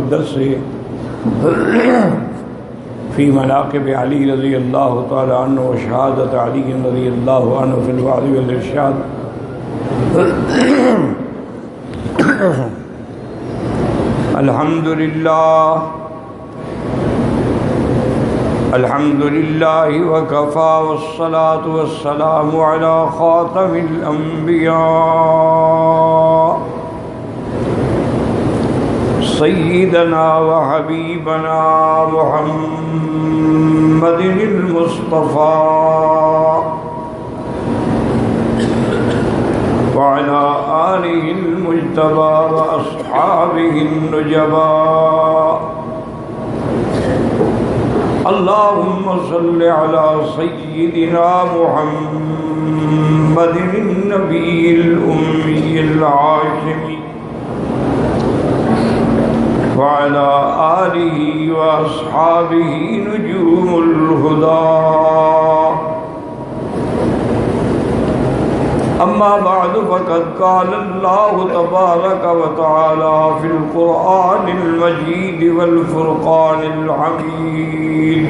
الدرس فی مناقب علی رضی اللہ تعالی عنہ و شہادت علی رضی اللہ عنہ فی الوعظ والارشاد. الحمد للہ وکفا والصلاة والسلام علی خاتم الانبیاء سیدنا وحبیبنا محمد المصطفى وعلى آلہ المجتبى واصحابہ النجباء. اللهم صل على سيدنا محمد النبي الأمي العاشمي وعلى آله وأصحابه نجوم الهدى. أما بعد فقد قال الله تبارك وتعالى في القرآن المجيد والفرقان الحميد.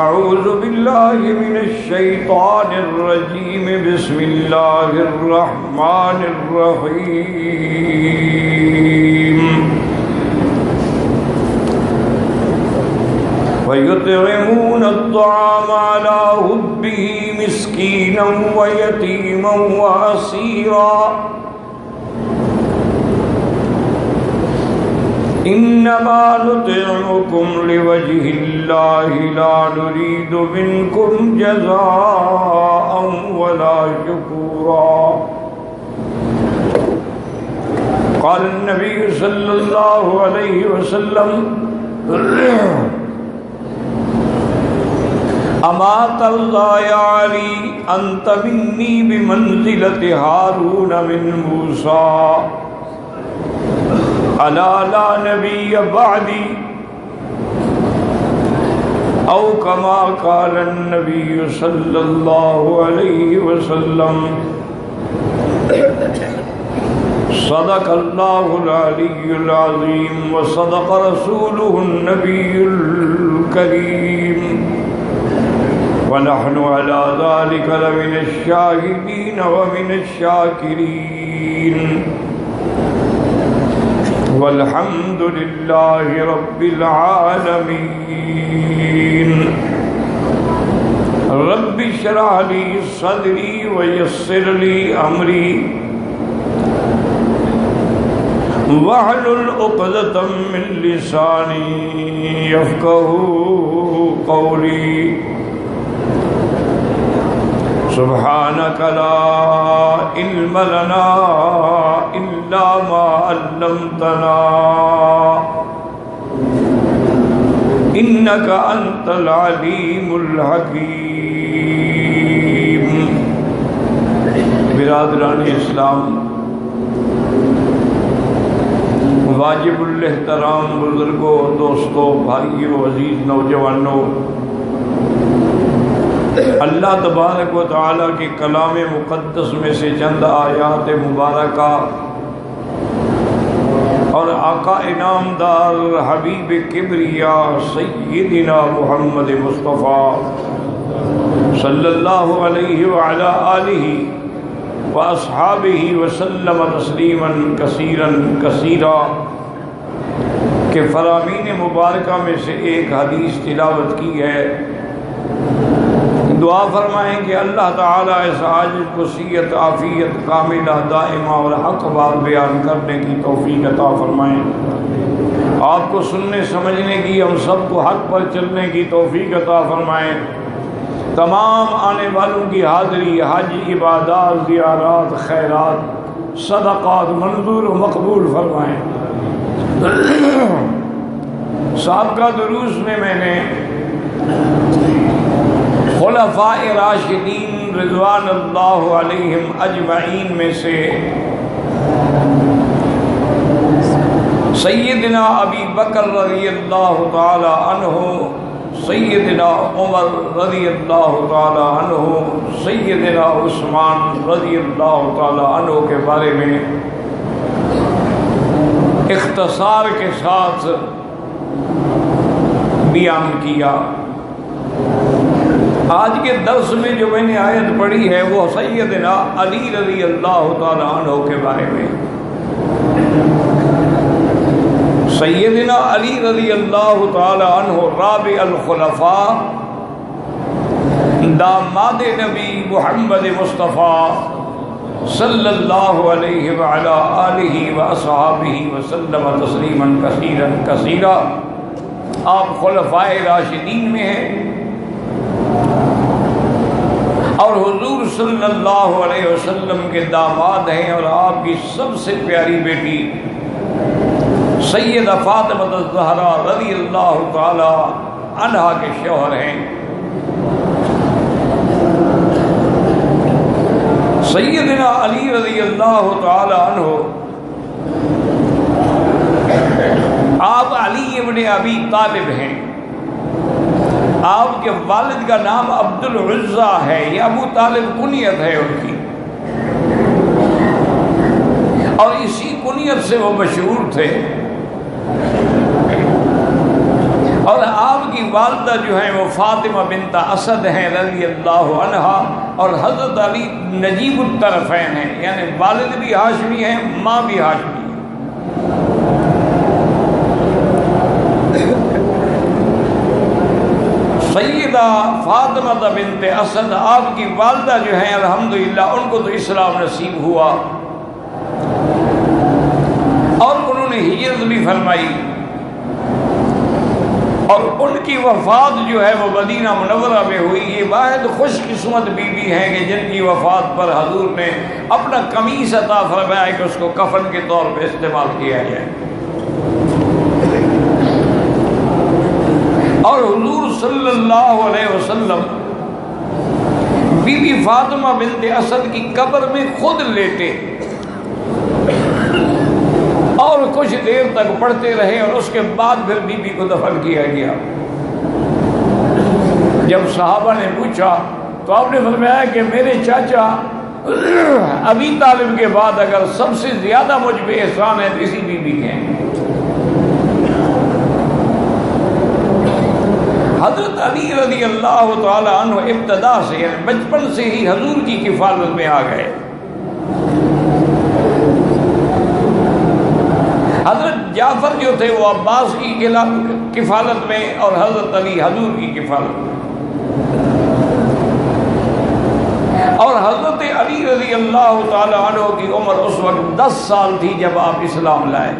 أعوذ بالله من الشيطان الرجيم. بسم الله الرحمن الرحيم. ويطعمون الطعام على حبه مسكينا ويتيما وأسيرا إنما نطعمكم لوجه الله لا نريد منكم جزاء ولا شكورا. قال النبي صلى الله عليه وسلم اما ترضى يا علي انت مني بمنزلة هارون من موسى الا لا نبي بعدي او كما قال النبي صلى الله عليه وسلم. صدق الله العلي العظيم وصدق رسوله النبي الكريم ونحن على ذلك لمن الشاهدين ومن الشاكرين والحمد لله رب العالمين. رب اشرح لي صدري ويسر لي أمري واحلل عقدة من لساني يفقهوا قولي. سبحانك لا علم لنا إلا ما علمتنا إنك أنت العليم الحكيم. برادران اسلام، واجب الاحترام بزرگوں، دوستوں، بھائیوں، عزیز نوجوانوں، اللہ تبارک و تعالیٰ کے کلام مقدس میں سے چند آیات مبارکہ اور آقا انعامدار حبیب کبریا سیدنا محمد مصطفیٰ صلی اللہ علیہ وعلی آلہ واصحابہ وسلم تسلیما کثیرا کثیرا کے فرامین مبارکہ میں سے ایک حدیث تلاوت کی ہے. دعا فرمائیں کہ اللہ تعالیٰ اس عاجز کو صحت عافیت کاملہ دائمہ اور حق بات بیان کرنے کی توفیق عطا فرمائیں. آپ کو سننے سمجھنے کی، ہم سب کو حق پر چلنے کی توفیق عطا فرمائیں. تمام آنے والوں کی حاضری، حج، عبادات، زیارات، خیرات، صدقات منظور و مقبول فرمائیں. سابقہ دروس میں نے خلفاء راشدین رضوان اللہ علیہم اجمعین میں سے سیدنا ابی بکر رضی اللہ تعالی عنہ، سیدنا عمر رضی اللہ تعالی عنہ، سیدنا عثمان رضی اللہ تعالی عنہ کے بارے میں اختصار کے ساتھ بیان کیا۔ آج کے درس میں جو میں نے آیت پڑھی ہے وہ سیدنا علی رضی اللہ تعالیٰ عنہ کے بارے میں۔ سیدنا علی رضی اللہ تعالیٰ عنہ رابع الخلفاء، داماد نبی محمد مصطفیٰ صلی اللہ علیہ وعلی آلہ واصحابہ وسلم تسلیما کثیرا کثیرا۔ آپ خلفائے راشدین میں ہیں اور حضور صلی اللہ علیہ وسلم کے داماد ہیں، اور آپ کی سب سے پیاری بیٹی سیدہ فاطمہ الزہرا رضی اللہ تعالی عنہا کے شوہر ہیں۔ سیدنا علی رضی اللہ تعالی عنہ، آپ علی ابن ابی طالب ہیں۔ آپ کے والد کا نام عبد العزہ ہے، یہ ابو طالب کنیت ہے ان کی، اور اسی کنیت سے وہ مشہور تھے۔ اور آپ کی والدہ جو ہیں وہ فاطمہ بنت اسد ہیں رضی اللہ عنہا، اور حضرت علی نجیب الطرفین ہیں، یعنی والد بھی ہاشمی ہیں، ماں بھی ہاشمی ہیں۔ سیدہ فاطمہ بنت اسد آپ کی والدہ جو ہیں الحمدللہ ان کو تو اسلام نصیب ہوا، اور انہوں نے ہجرت بھی فرمائی، اور ان کی وفات جو ہے وہ مدینہ منورہ میں ہوئی۔ یہ واحد خوش قسمت بیوی ہیں کہ جن کی وفات پر حضور نے اپنا قمیص عطا فرمایا کہ اس کو کفن کے طور پہ استعمال کیا جائے۔ اور حضور صلی اللہ علیہ وسلم بی بی فاطمہ بنت اسد کی قبر میں خود لیٹے اور کچھ دیر تک پڑھتے رہے، اور اس کے بعد پھر بی بی کو دفن کیا گیا۔ جب صحابہ نے پوچھا تو آپ نے فرمایا کہ میرے چاچا ابی طالب کے بعد اگر سب سے زیادہ مجھ پہ احسان ہے تو اسی بی بی کے ہیں۔ حضرت علی رضی اللہ تعالی عنہ ابتدا سے یعنی بچپن سے ہی حضور کی کفالت میں آ گئے۔ حضرت جعفر جو تھے وہ عباس کی کفالت میں، اور حضرت علی حضور کی کفالت میں، اور حضرت علی رضی اللہ تعالی عنہ کی عمر اس وقت 10 سال تھی جب آپ اسلام لائے۔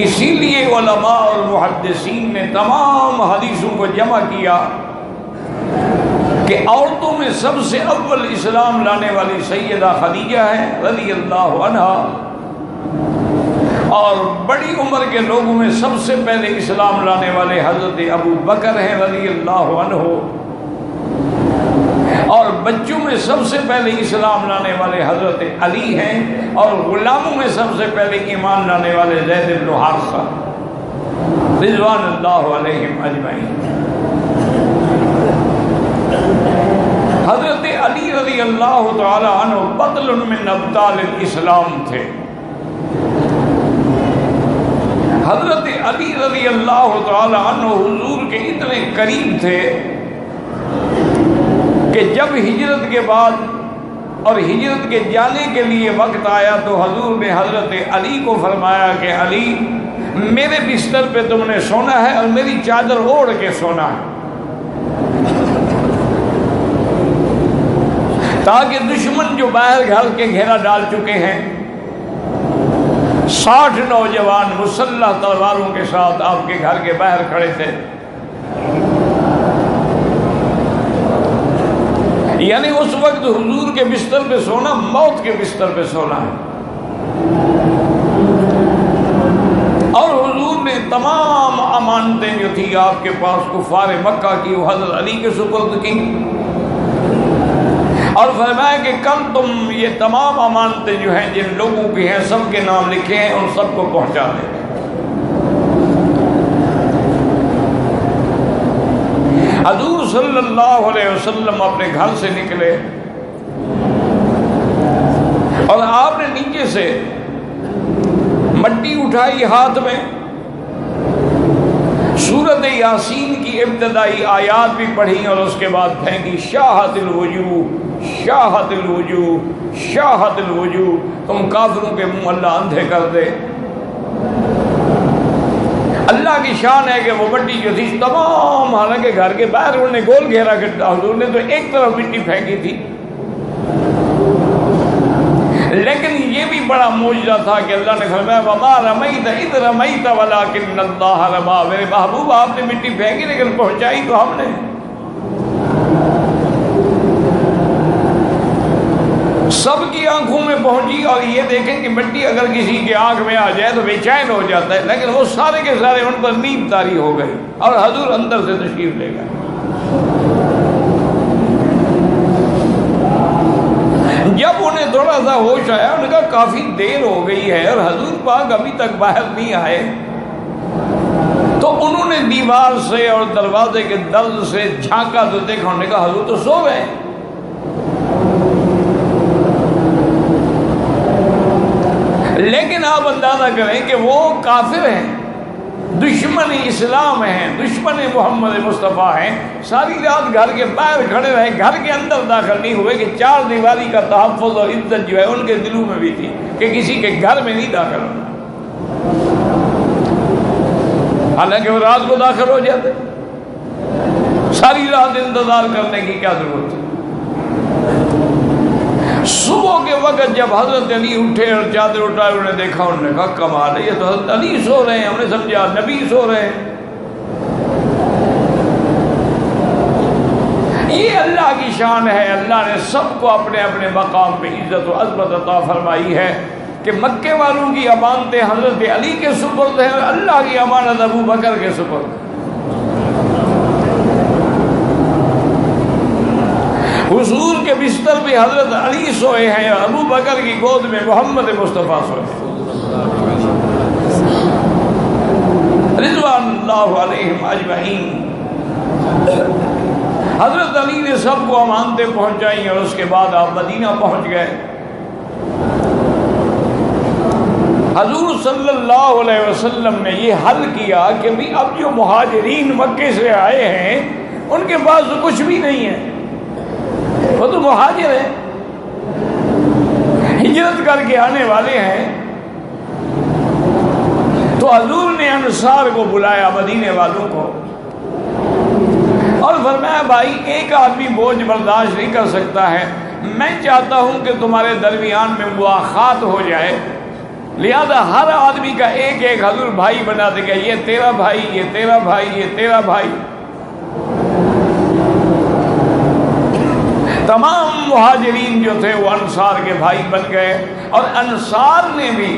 اسی لیے علماء اور محدثین نے تمام حدیثوں کو جمع کیا کہ عورتوں میں سب سے اول اسلام لانے والی سیدہ خدیجہ ہے رضی اللہ عنہا، اور بڑی عمر کے لوگوں میں سب سے پہلے اسلام لانے والے حضرت ابو بکر ہیں رضی اللہ عنہ، اور بچوں میں سب سے پہلے اسلام لانے والے حضرت علی ہیں، اور غلاموں میں سب سے پہلے ایمان لانے والے زید بن حارثہ رضوان اللہ علیہم اجمعین۔ حضرت علی رضی اللہ تعالی عنہ بطل من ابطال الاسلام تھے۔ حضرت علی رضی اللہ تعالی عنہ حضور کے اتنے قریب تھے کہ جب ہجرت کے بعد اور ہجرت کے جانے کے لیے وقت آیا تو حضور نے حضرت علی کو فرمایا کہ علی میرے بستر پہ تم نے سونا ہے اور میری چادر اوڑھ کے سونا ہے، تاکہ دشمن جو باہر گھر کے گھیرا ڈال چکے ہیں 60 نوجوان مسلح تلواروں کے ساتھ آپ کے گھر کے باہر کھڑے تھے، یعنی اس وقت حضور کے بستر پہ سونا موت کے بستر پہ سونا ہے۔ اور حضور نے تمام امانتیں جو تھی آپ کے پاس کفار مکہ کی وہ حضرت علی کے سپرد کی، اور فرمایا کہ کل تم یہ تمام امانتیں جو ہیں جن لوگوں کی ہیں سب کے نام لکھے ہیں ان سب کو پہنچا دیں۔ حضور صلی اللہ علیہ وسلم اپنے گھر سے نکلے اور آپ نے نیچے سے مٹی اٹھائی ہاتھ میں، سورۃ یاسین کی ابتدائی آیات بھی پڑھی اور اس کے بعد پھینکی، شاہت الوجوہ شاہت الوجوہ شاہت الوجوہ، تم کافروں کے منہ اللہ اندھے کر دے۔ اللہ کی شان ہے کہ وہ مٹی جو تھی تمام، حالانکہ گھر کے باہر انہوں نے گول گھیرا کرتا، حضور نے تو ایک طرف مٹی پھینکی تھی، لیکن یہ بھی بڑا معجزہ تھا کہ اللہ نے فرمایا وَمَا رَمَيْتَ إِذْ رَمَيْتَ وَلَٰكِنَّ اللَّهَ رَمَىٰ، میرے محبوب آپ نے مٹی پھینکی لیکن پہنچائی تو ہم نے۔ سب کی آنکھوں میں پہنچی، اور یہ دیکھیں کہ مٹی اگر کسی کی آنکھ میں آ جائے تو بے چین ہو جاتا ہے، لیکن وہ سارے کے سارے ان پر نیند طاری ہو گئی اور حضور اندر سے تشریف لے گئے۔ جب انہیں تھوڑا سا ہوش آیا، انہوں نے کہا کافی دیر ہو گئی ہے اور حضور پاک ابھی تک باہر نہیں آئے، تو انہوں نے دیوار سے اور دروازے کے درز سے جھانکا تو دیکھا، انہوں نے کہا حضور تو سو گئے۔ لیکن آپ اندازہ کریں کہ وہ کافر ہیں، دشمن اسلام ہیں، دشمن محمد مصطفیٰ ہیں، ساری رات گھر کے باہر کھڑے رہے، گھر کے اندر داخل نہیں ہوئے کہ چار دیواری کا تحفظ اور عزت جو ہے ان کے دلوں میں بھی تھی کہ کسی کے گھر میں نہیں داخل ہونا، حالانکہ وہ رات کو داخل ہو جاتے۔ ساری رات انتظار کرنے کی کیا ضرورت ہے؟ صبح کے وقت جب حضرت علی اٹھے اور چادر اٹھائے، انہوں نے دیکھا، انہوں نے کہا کمال ہے، یہ تو حضرت علی سو رہے ہیں، ہم نے سمجھا نبی سو رہے ہیں۔ یہ اللہ کی شان ہے، اللہ نے سب کو اپنے اپنے مقام پہ عزت و عظمت عطا فرمائی ہے کہ مکے والوں کی امانتیں حضرت علی کے سپرد ہیں اور اللہ کی امانت ابو بکر کے سپرد ہے۔ حضور کے بستر پہ حضرت علی سوئے ہیں اور ابو بکر کی گود میں محمد مصطفیٰ سوئے ہیں رضوان اللہ علیہم اجمعین۔ حضرت علی نے سب کو امانتیں پہنچائیں اور اس کے بعد آپ مدینہ پہنچ گئے۔ حضور صلی اللہ علیہ وسلم نے یہ حل کیا کہ بھی اب جو مہاجرین مکے سے آئے ہیں ان کے پاس تو کچھ بھی نہیں ہے، وہ تو مہاجر ہیں، ہجرت کر کے آنے والے ہیں۔ تو حضور نے انصار کو بلایا، مدینے والوں کو، اور فرمایا بھائی ایک آدمی بوجھ برداشت نہیں کر سکتا ہے، میں چاہتا ہوں کہ تمہارے درمیان میں مواخات ہو جائے، لہذا ہر آدمی کا ایک ایک حضور بھائی بنا دے گا، یہ تیرا بھائی، یہ تیرا بھائی، یہ تیرا بھائی۔ تمام مہاجرین جو تھے وہ انصار کے بھائی بن گئے، اور انصار نے بھی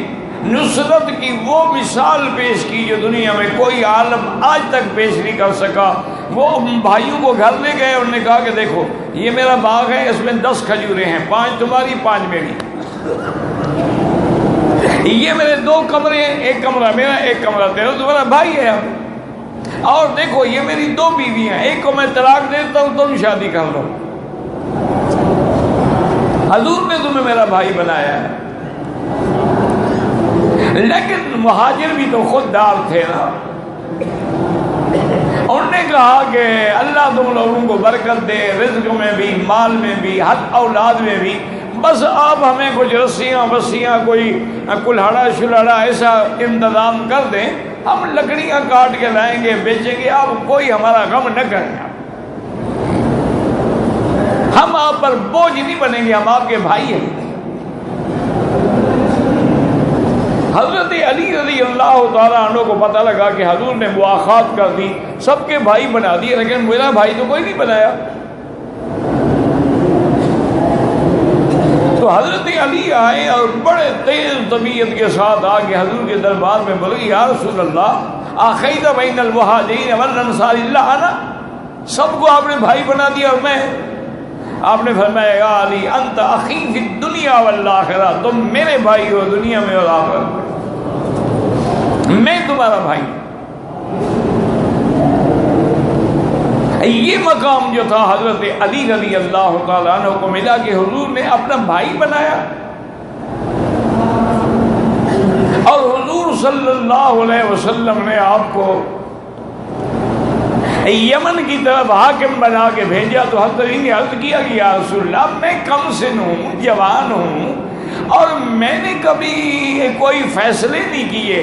نصرت کی وہ مثال پیش کی جو دنیا میں کوئی عالم آج تک پیش نہیں کر سکا۔ وہ بھائیوں کو گھر لے گئے، انہوں نے کہا کہ دیکھو یہ میرا باغ ہے، اس میں 10 کھجوریں ہیں، 5 تمہاری 5 میری، یہ میرے 2 کمرے ہیں، 1 کمرہ میرا 1 کمرہ تیرا، تمہارا بھائی ہے اب، اور دیکھو یہ میری 2 بیویاں، ایک کو میں طلاق دیتا ہوں تم شادی کر لو، حضور نے تمہیں میرا بھائی بنایا ہے۔ لیکن مہاجر بھی تو خوددار تھے نا، انہوں نے کہا کہ اللہ تم لوگوں کو برکت دے، رزق میں بھی، مال میں بھی، حد اولاد میں بھی، بس آپ ہمیں کچھ رسیاں وسیاں، کوئی کلہڑا شلہڑا ایسا انتظام کر دیں، ہم لکڑیاں کاٹ کے لائیں گے بیچیں گے، آپ کوئی ہمارا غم نہ کریں، ہم آپ پر بوجھ نہیں بنیں گے، ہم آپ کے بھائی ہیں۔ حضرت علی رضی اللہ تعالیٰ عنہ کو پتہ لگا کہ حضور نے مواخات کر دی، سب کے بھائی بنا دیے، لیکن میرا بھائی تو کوئی نہیں بنایا۔ تو حضرت علی آئے اور بڑے تیز طبیعت کے ساتھ آ کے حضور کے دربار میں بولے یا رسول اللہ آخیت بین المہاجرین والانصار الا انا، سب کو آپ نے بھائی بنا دیا اور میں؟ آپ نے فرمایا یا علی انت اخی فی الدنیا والآخرہ، تم میرے بھائی ہو دنیا میں اور آخرت میں، میں تمہارا بھائی۔ یہ مقام جو تھا حضرت علی رضی اللہ تعالیٰ عنہ کو ملا کہ حضور نے اپنا بھائی بنایا، اور حضور صلی اللہ علیہ وسلم نے آپ کو یمن کی طرف حاکم بنا کے بھیجا تو حضرت علی نے عرض کیا کہ یا رسول اللہ میں کم سن ہوں، جوان ہوں، اور میں نے کبھی کوئی فیصلے نہیں کیے،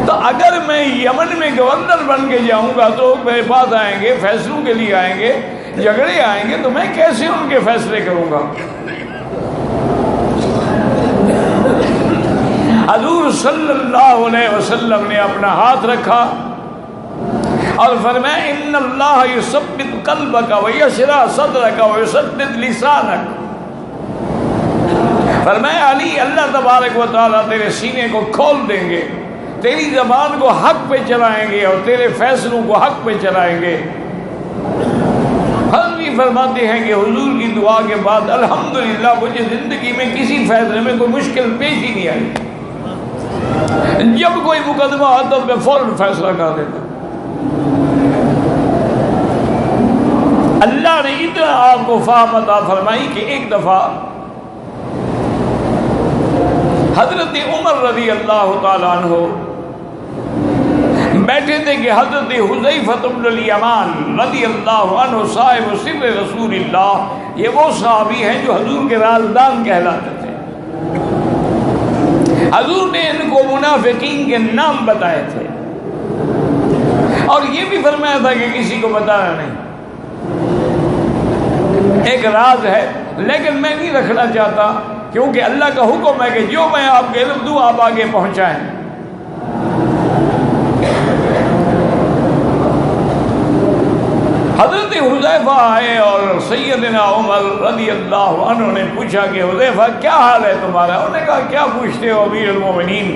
تو اگر میں یمن میں گورنر بن کے جاؤں گا تو میرے پاس آئیں گے، فیصلوں کے لیے آئیں گے، جھگڑے آئیں گے، تو میں کیسے ان کے فیصلے کروں گا؟ حضور صلی اللہ علیہ وسلم نے اپنا ہاتھ رکھا اور فرمایا ان اللہ یثبت قلبک ویشرح صدرک ویسدد لسانک، فرمایا علی اللہ تبارک و تعالیٰ تیرے سینے کو کھول دیں گے، تیری زبان کو حق پہ چلائیں گے اور تیرے فیصلوں کو حق پہ چلائیں گے۔ ہم بھی فرماتے ہیں کہ حضور کی دعا کے بعد الحمدللہ مجھے زندگی میں کسی فیصلے میں کوئی مشکل پیش ہی نہیں آئی، جب کوئی مقدمہ آتا میں فوراً فیصلہ کر دیتا۔ اللہ نے اتنا آپ کو فہم عطا فرمائی کہ ایک دفعہ حضرت عمر رضی اللہ تعالیٰ عنہ بیٹھے تھے کہ حضرت حذیفہ بن الیمان رضی اللہ عنہ صاحب سر رسول اللہ، یہ وہ صحابی ہیں جو حضور کے رازدان کہلاتے تھے۔ حضور نے ان کو منافقین کے نام بتائے تھے اور یہ بھی فرمایا تھا کہ کسی کو بتانا نہیں، ایک راز ہے لیکن میں نہیں رکھنا چاہتا، کیونکہ اللہ کا حکم ہے کہ جو میں آپ کے علم دوں آپ آگے پہنچائیں۔ حضرت حذیفہ آئے اور سیدنا عمر رضی اللہ عنہ نے پوچھا کہ حذیفہ کیا حال ہے تمہارا؟ انہوں نے کہا کیا پوچھتے ہو امیر المومنین،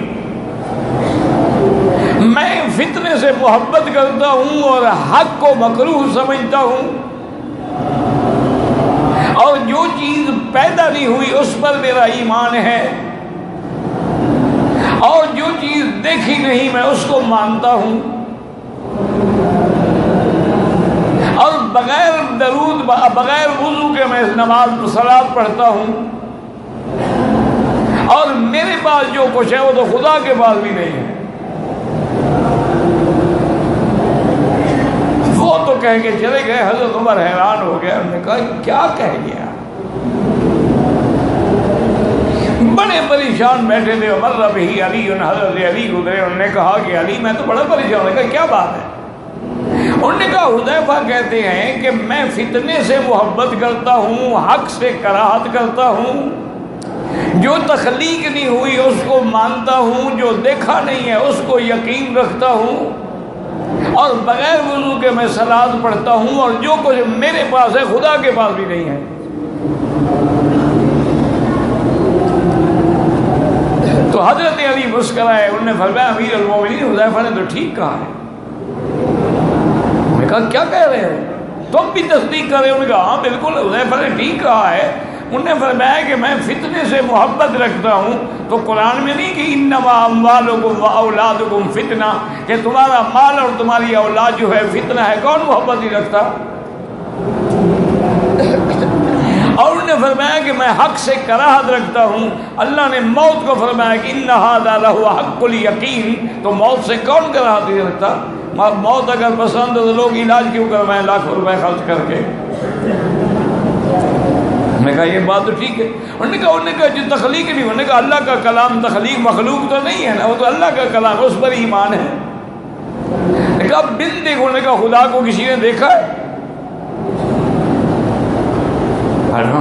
میں فتنے سے محبت کرتا ہوں اور حق کو مکروہ سمجھتا ہوں، اور جو چیز پیدا نہیں ہوئی اس پر میرا ایمان ہے، اور جو چیز دیکھی نہیں میں اس کو مانتا ہوں، اور بغیر درود بغیر وضو کے میں نماز صلاۃ پڑھتا ہوں، اور میرے پاس جو کچھ ہے وہ تو خدا کے پاس بھی نہیں ہے۔ وہ تو کہہ کے چلے گئے۔ حضرت عمر حیران ہو گیا، انہوں نے کہا کیا کہہ گیا؟ بڑے پریشان بیٹھے تھے۔ عمر ربی علی، حضرت علی گزرے، انہوں نے کہا کہ علی میں تو بڑا پریشان ہوں۔ کہا کیا بات ہے؟ انہوں نے کہا حذیفہ کہتے ہیں کہ میں فتنے سے محبت کرتا ہوں، حق سے کراہت کرتا ہوں، جو تخلیق نہیں ہوئی اس کو مانتا ہوں، جو دیکھا نہیں ہے اس کو یقین رکھتا ہوں، اور بغیر وضو کے میں صلاۃ پڑھتا ہوں، اور جو کچھ میرے پاس ہے خدا کے پاس بھی نہیں ہے۔ تو حضرت علی مسکرائے، انہوں نے فرمایا امیر المومنین حذیفہ نے تو ٹھیک کہا ہے۔ میں نے کہا کیا کہہ رہے ہو؟ تم بھی تصدیق کر رہے ہو؟ انہوں نے کہا ہاں بالکل حذیفہ نے ٹھیک کہا ہے۔ انہوں نے فرمایا کہ میں فتنے سے محبت رکھتا ہوں، تو قرآن میں نہیں کہ انما اموالکم و اولادکم فتنہ، کہ تمہارا مال اور تمہاری اولاد جو ہے فتنہ ہے، کون محبت نہیں رکھتا؟ اور انہوں نے فرمایا کہ میں حق سے کراہت رکھتا ہوں۔ اللہ نے موت کو فرمایا کہ ان ھذا لہو حق الیقین، تو موت سے کون کراہت نہیں رکھتا؟ موت اگر پسند ہے تو لوگ علاج کیوں کروائیں لاکھوں روپے خرچ کر کے؟ انہوں نے کہا یہ بات تو ٹھیک ہے۔ انہوں نے کہا جو تخلیق نہیں، انہوں نے کہا اللہ کا کلام تخلیق مخلوق تو نہیں ہے نا، وہ تو اللہ کا کلام، اس پر ایمان ہے۔ انہوں نے کہا بن دیکھو، انہوں نے کہا خدا کو کسی نے دیکھا ہے؟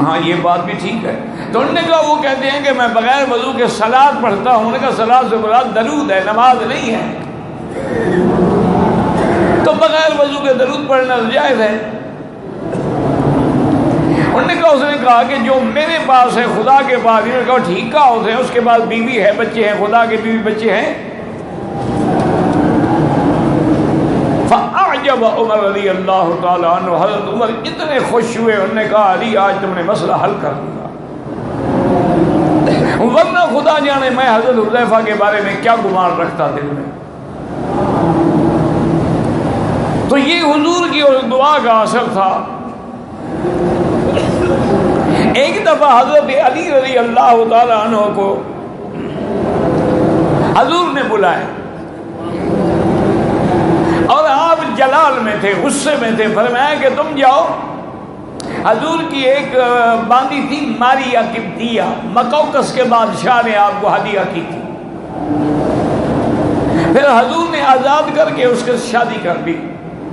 ہاں یہ بات بھی ٹھیک ہے۔ تو انہوں نے کہا وہ کہتے ہیں کہ میں بغیر وضو کے صلاۃ پڑھتا ہوں۔ انہوں نے کہا صلاۃ سے مراد درود ہے، نماز نہیں ہے، تو بغیر وضو کے درود پڑھنا جائز ہے۔ انہوں نے کہا اس نے کہا کہ جو میرے پاس ہے خدا کے پاس، انہوں نے کہا ٹھیک کہا ہوتے ہیں، اس کے بعد بیوی ہے، بچے ہیں، خدا کے بیوی بچے ہیں۔ فأعجب عمر رضی اللہ تعالیٰ عنہ، حضرت عمر اتنے خوش ہوئے، انہوں نے کہا علی آج تم نے مسئلہ حل کر دیا، ورنہ خدا جانے میں حضرت حذیفہ کے بارے میں کیا گمان رکھتا دل میں۔ تو یہ حضور کی اور دعا کا اثر تھا۔ ایک دفعہ حضرت علی رضی اللہ تعالیٰ عنہ کو حضور نے بلایا اور آپ جلال میں تھے، غصے میں تھے، فرمایا کہ تم جاؤ۔ حضور کی ایک باندی تھی ماریہ قبطیہ، مکوکس کے بادشاہ نے آپ کو ہدیہ کی تھی، پھر حضور نے آزاد کر کے اس کے شادی کر دی،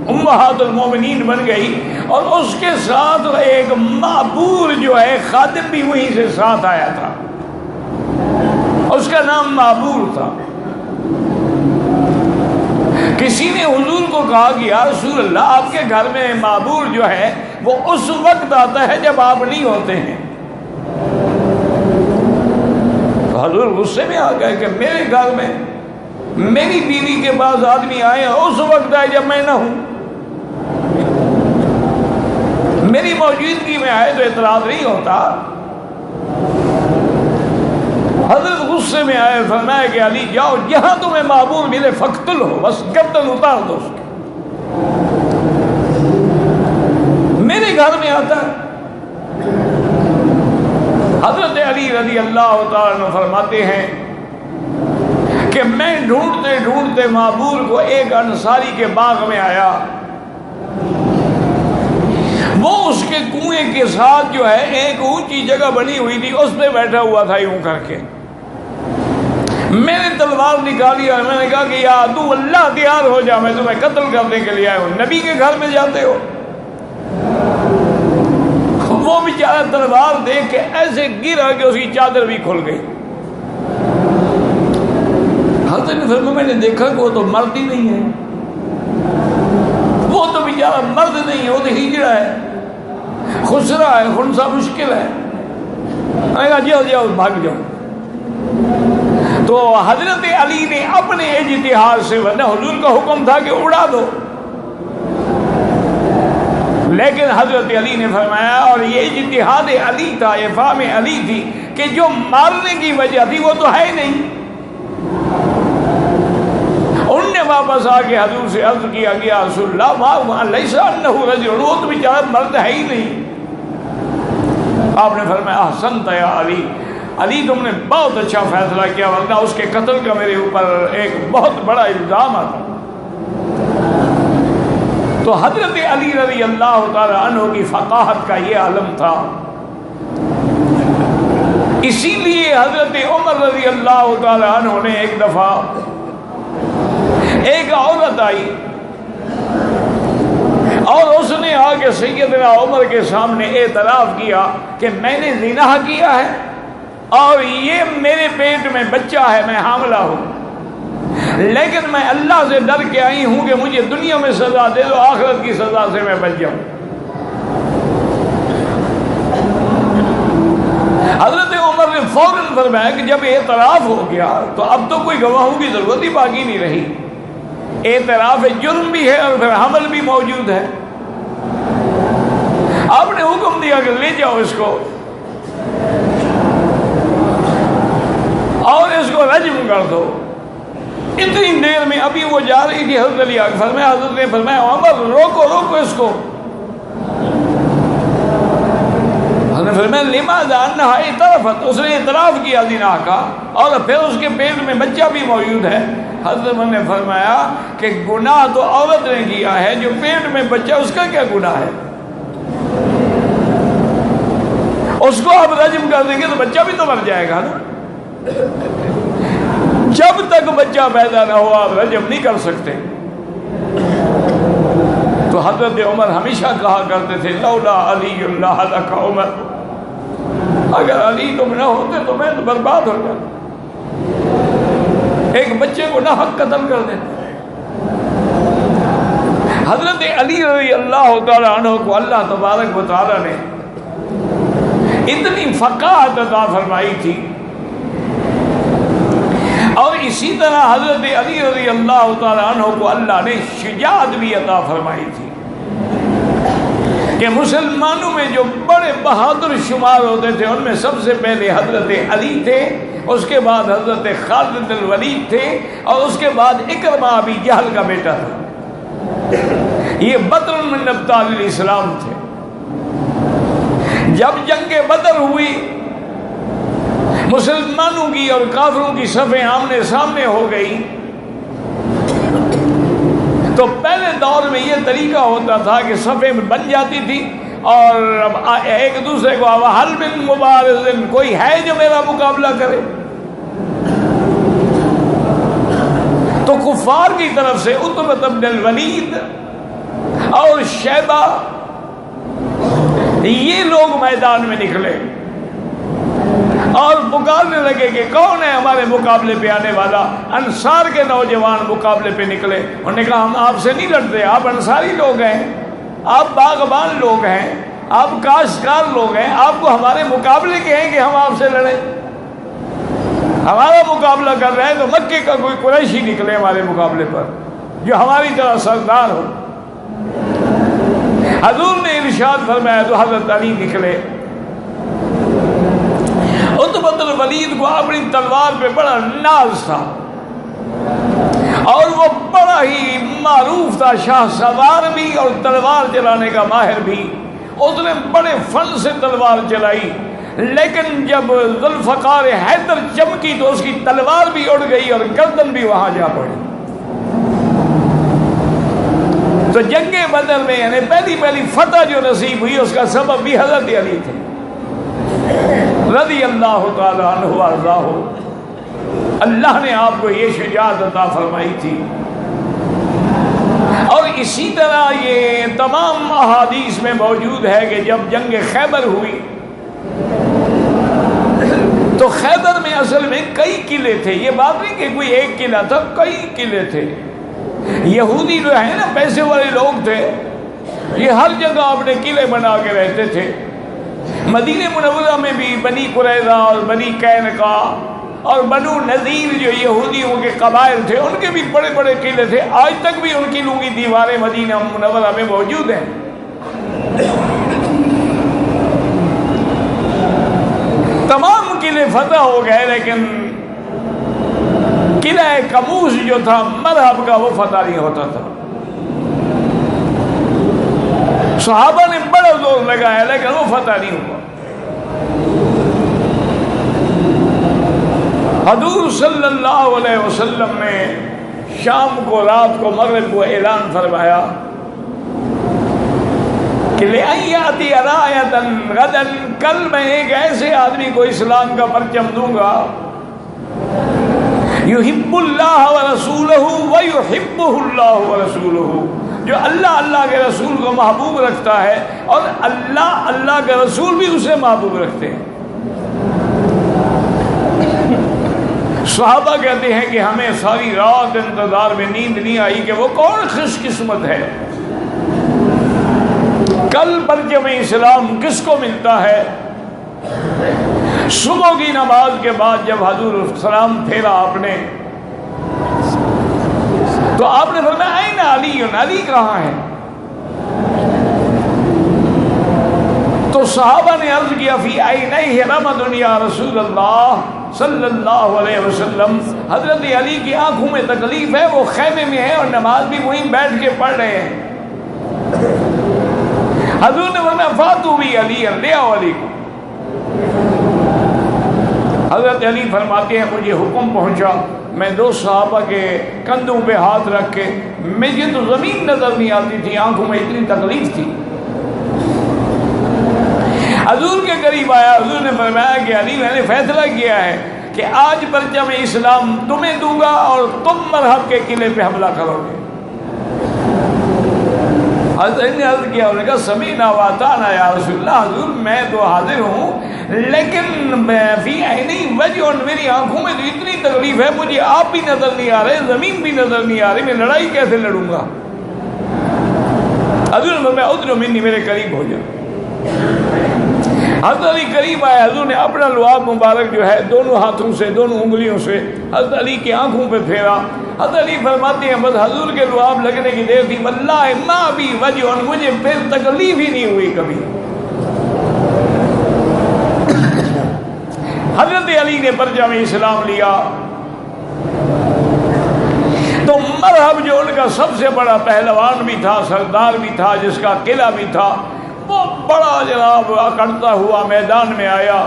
امہات المومنین بن گئی، اور اس کے ساتھ ایک معبور جو ہے خادم بھی وہیں سے ساتھ آیا تھا، اس کا نام معبور تھا۔ کسی نے حضور کو کہا کہ یا رسول اللہ، آپ کے گھر میں معبور جو ہے وہ اس وقت آتا ہے جب آپ نہیں ہوتے ہیں۔ تو حضور غصے میں آ گئے کہ میرے گھر میں میری بیوی کے پاس آدمی آئے اس وقت آئے جب میں نہ ہوں، میری موجودگی میں آئے تو اعتراض نہیں ہوتا۔ حضرت غصے میں آئے، فرمایا کہ علی جاؤ، جہاں تمہیں معبور ملے فقتل ہو، بس گردن اتار دو اس کی، میرے گھر میں آتا ہے۔ حضرت علی رضی اللہ تعالیٰ عنہ فرماتے ہیں کہ میں ڈھونڈتے ڈھونڈتے معبور کو ایک انصاری کے باغ میں آیا، وہ اس کے کنویں کے ساتھ جو ہے ایک اونچی جگہ بنی ہوئی تھی، اس پہ بیٹھا ہوا تھا یوں کر کے۔ میں نے تلوار نکالی اور میں نے کہا کہ یا عدو اللہ تیار ہو جا، میں تمہیں قتل کرنے کے لیے آیا ہوں، نبی کے گھر میں جاتے ہو۔ وہ بیچارہ تلوار دیکھ کے ایسے گرا کہ اس کی چادر بھی کھل گئی۔ حضرت نے فرمایا میں نے دیکھا کہ وہ تو مرد ہی نہیں ہے، وہ تو بیچارہ مرد نہیں ہے، وہ تو ہجڑا ہے، خسرا ہے، خنسا مشکل ہے۔ میں نے کہا جاؤ جاؤ بھاگ جاؤ۔ تو حضرت علی نے اپنے اجتہاد سے، ورنہ حضور کا حکم تھا کہ اڑا دو، لیکن حضرت علی نے فرمایا، اور یہ اجتہاد علی تھا، یہ فہم علی تھی کہ جو مارنے کی وجہ تھی وہ تو ہے نہیں۔ ان نے واپس آ کے حضور سے عرض کیا کہ یا رسول اللہ لیس انہ رجل، وہ تو بیچارہ مرد ہے ہی نہیں۔ آپ نے فرمایا احسنت یا علی، علی تم نے بہت اچھا فیصلہ کیا، ورنہ اس کے قتل کا میرے اوپر ایک بہت بڑا الزام آتا۔ تو حضرت علی رضی اللہ تعالی عنہ کی فقاہت کا یہ عالم تھا۔ اسی لیے حضرت عمر رضی اللہ تعالی عنہ نے ایک دفعہ ایک عورت آئی اور اس نے آ کے سیدنا عمر کے سامنے اعتراف کیا کہ میں نے زنا کیا ہے اور یہ میرے پیٹ میں بچہ ہے، میں حاملہ ہوں، لیکن میں اللہ سے ڈر کے آئی ہوں کہ مجھے دنیا میں سزا دے دو، آخرت کی سزا سے میں بچ جاؤں۔ حضرت عمر نے فوراً فرمایا کہ جب اعتراف ہو گیا تو اب تو کوئی گواہوں کی ضرورت ہی باقی نہیں رہی، اعتراف جرم بھی ہے اور پھر حمل بھی موجود ہے۔ آپ نے حکم دیا کہ لے جاؤ اس کو اور اس کو رجم کر دو۔ اتنی دیر میں ابھی وہ جا رہی تھی، حضرت علی فرمایا، حضرت نے فرمایا عمر روکو روکو اس کو۔ حضرت نے فرمایا لماذا انہا اعترفت، اس نے اعتراف کیا زنا کا اور پھر اس کے پیٹ میں بچہ بھی موجود ہے۔ حضرت نے فرمایا کہ گناہ تو عورت نے کیا ہے، جو پیٹ میں بچہ اس کا کیا گناہ ہے؟ اس کو آپ رجم کر دیں گے تو بچہ بھی تو مر جائے گا نا۔ جب تک بچہ پیدا نہ ہو آپ رجم نہیں کر سکتے۔ تو حضرت عمر ہمیشہ کہا کرتے تھے لولا علی اللہ لک عمر، اگر علی تم نہ ہوتے تو میں تو برباد ہو جاتا، ایک بچے کو ناحق قتل کر دیتے۔ حضرت علی رضی اللہ تعالی عنہ کو اللہ تبارک و تعالی نے اتنی فقاہت عطا فرمائی تھی، اور اسی طرح حضرت علی رضی اللہ تعالی عنہ کو اللہ نے شجاعت بھی عطا فرمائی تھی کہ مسلمانوں میں جو بڑے بہادر شمار ہوتے تھے ان میں سب سے پہلے حضرت علی تھے، اس کے بعد حضرت خالد الولید تھے، اور اس کے بعد اکرمہ ابی جہل کا بیٹا تھا۔ یہ بدر من ابطال الاسلام تھے۔ جب جنگ بدر ہوئی مسلمانوں کی اور کافروں کی صفیں آمنے سامنے ہو گئی تو پہلے دور میں یہ طریقہ ہوتا تھا کہ صفیں بن جاتی تھی اور ایک دوسرے کو حل من مبارز، کوئی ہے جو میرا مقابلہ کرے؟ تو کفار کی طرف سے عتبہ بن الولید اور شیبہ یہ لوگ میدان میں نکلے اور پکارنے لگے کہ کون ہے ہمارے مقابلے پہ آنے والا؟ انصار کے نوجوان مقابلے پہ نکلے، انہوں نے کہا ہم آپ سے نہیں لڑتے، آپ انصاری لوگ ہیں، آپ باغبان لوگ ہیں، آپ کاشتکار لوگ ہیں، آپ کو ہمارے مقابلے کے ہیں کہ ہم آپ سے لڑیں؟ ہمارا مقابلہ کر رہے ہیں تو مکے کا کوئی قریشی نکلے ہمارے مقابلے پر جو ہماری طرح سردار ہو۔ حضور نے ارشاد فرمایا تو حضرت علی نکلے۔ عتبہ بن الولید کو اپنی تلوار پہ بڑا ناز تھا اور وہ بڑا ہی معروف تھا، شاہ سوار بھی اور تلوار چلانے کا ماہر بھی۔ اس نے بڑے فن سے تلوار چلائی، لیکن جب ذوالفقار حیدر چمکی تو اس کی تلوار بھی اڑ گئی اور گردن بھی وہاں جا پڑی۔ تو جنگ بدر میں یعنی پہلی فتح جو نصیب ہوئی اس کا سبب بھی حضرت علی تھے رضی اللہ تعالی عنہ وارضاہ۔ اللہ نے آپ کو یہ شجاعت عطا فرمائی تھی۔ اور اسی طرح یہ تمام احادیث میں موجود ہے کہ جب جنگ خیبر ہوئی تو خیبر میں اصل میں کئی قلعے تھے، یہ بات نہیں کہ کوئی ایک قلعہ تھا، کئی قلعے تھے۔ یہودی جو ہے نا پیسے والے لوگ تھے، یہ ہر جگہ اپنے قلعے بنا کے رہتے تھے۔ مدینہ منورہ میں بھی بنی قریظہ اور بنی قینقاع اور بنو نذیر جو یہودیوں کے قبائل تھے ان کے بھی بڑے بڑے قلعے تھے، آج تک بھی ان کی لونگی دیواریں مدینہ منورہ میں موجود ہیں۔ تمام قلعے فتح ہو گئے لیکن قلعہ کموس جو تھا مرحب کا وہ فتح نہیں ہوتا تھا۔ صحابہ نے بڑا زور لگایا لیکن وہ فتح نہیں ہوا۔ حضور صلی اللہ علیہ وسلم نے شام کو رات کو مغرب کو اعلان فرمایا کہ لِأَنْ يَأْتِيَ رَائِدًا غَدًا، کل میں ایک ایسے آدمی کو اسلام کا پرچم دوں گا يُحِبُّ اللَّهَ وَرَسُولَهُ وَيُحِبُّهُ اللَّهُ وَرَسُولُهُ، جو اللہ کے رسول کو محبوب رکھتا ہے اور اللہ کے رسول بھی اسے محبوب رکھتے ہیں۔ صحابہ کہتے ہیں کہ ہمیں ساری رات انتظار میں نیند نہیں آئی کہ وہ کون خوش قسمت ہے، کل پرچم اسلام کس کو ملتا ہے۔ صبح کی نماز کے بعد جب حضور سلام پھیرا آپ نے تو آپ نے فرمایا این علی، علی کہاں ہے؟ تو صحابہ نے عرض کیا فی عینیہ رمد یا رسول اللہ صلی اللہ علیہ وسلم، حضرت علی کی آنکھوں میں تکلیف ہے، وہ خیمے میں ہے اور نماز بھی وہیں بیٹھ کے پڑھ رہے ہیں۔ حضور نے فرمایا فاتو بھی علی، لے آؤ علی کو۔ حضرت علی فرماتے ہیں مجھے حکم پہنچا، میں دو صحابہ کے کندھوں پہ ہاتھ رکھ کے، مجھے تو زمین نظر نہیں آتی تھی، آنکھوں میں اتنی تکلیف تھی۔ حضور کے قریب آیا، حضور نے فرمایا کہ علی میں نے فیصلہ کیا ہے کہ آج پرچم اسلام تمہیں دوں گا اور تم مرحب کے قلعے پہ حملہ کرو گے۔ حضرت نے عرض کیا، انہوں نے کہا سمیعنا واطعنا یا رسول اللہ، حضور میں تو حاضر ہوں لیکن فی عینی وجع، میری آنکھوں میں تو اتنی تکلیف ہے، مجھے آپ بھی نظر نہیں آ رہے، زمین بھی نظر نہیں آ رہی، میں لڑائی کیسے لڑوں گا؟ حضور نے فرمایا ادنو منی، میرے قریب ہو جا۔ حضرت علی قریب آئے، حضور نے اپنا لعاب مبارک جو ہے دونوں ہاتھوں سے، دونوں انگلیوں سے حضرت علی کی آنکھوں پہ پھیرا۔ حضرت علی فرماتے ہیں بس حضور کے لعاب لگنے کی دیر تھی، واللہ ما بی وجع، مجھے پھر تکلیف ہی نہیں ہوئی کبھی۔ حضرت علی نے پرچم اسلام لیا تو مرحب جو ان کا سب سے بڑا پہلوان بھی تھا، سردار بھی تھا، جس کا قلعہ بھی تھا، وہ بڑا جناب اکڑتا ہوا میدان میں آیا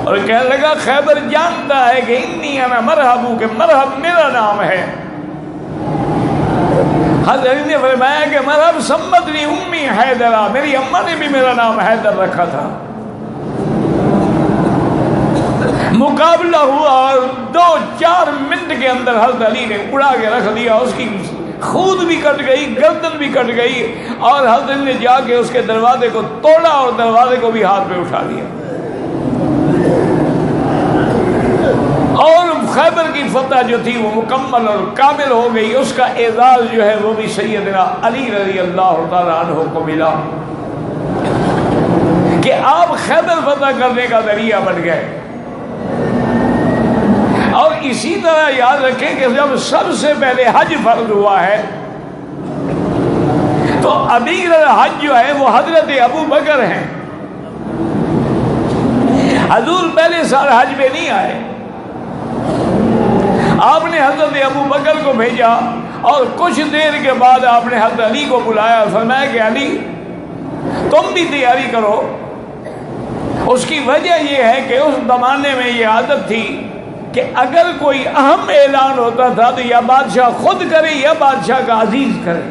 اور کہنے لگا خیبر جانتا ہے کہ انی انا مرحب ہوں، کہ مرحب میرا نام ہے۔ حضرت نے فرمایا کہ مرحب سمتنی امی حیدرہ، میری اماں نے بھی میرا نام حیدر رکھا تھا۔ مقابلہ ہوا اور 2-4 منٹ کے اندر حضرت علی نے اڑا کے رکھ دیا، اس کی خود بھی کٹ گئی، گردن بھی کٹ گئی، اور حضرت نے جا کے اس کے دروازے کو توڑا اور دروازے کو بھی ہاتھ پہ اٹھا لیا، اور خیبر کی فتح جو تھی وہ مکمل اور کامل ہو گئی۔ اس کا اعزاز جو ہے وہ بھی سیدنا علی رضی اللہ تعالیٰ عنہ کو ملا کہ آپ خیبر فتح کرنے کا ذریعہ بن گئے۔ اور اسی طرح یاد رکھیں کہ جب سب سے پہلے حج فرض ہوا ہے تو امیر الحج جو ہے وہ حضرت ابو بکر ہیں۔ حضور پہلے سال حج میں نہیں آئے، آپ نے حضرت ابو بکر کو بھیجا، اور کچھ دیر کے بعد آپ نے حضرت علی کو بلایا، فرمایا کہ علی تم بھی تیاری کرو۔ اس کی وجہ یہ ہے کہ اس زمانے میں یہ عادت تھی کہ اگر کوئی اہم اعلان ہوتا تھا تو یا بادشاہ خود کرے یا بادشاہ کا عزیز کرے،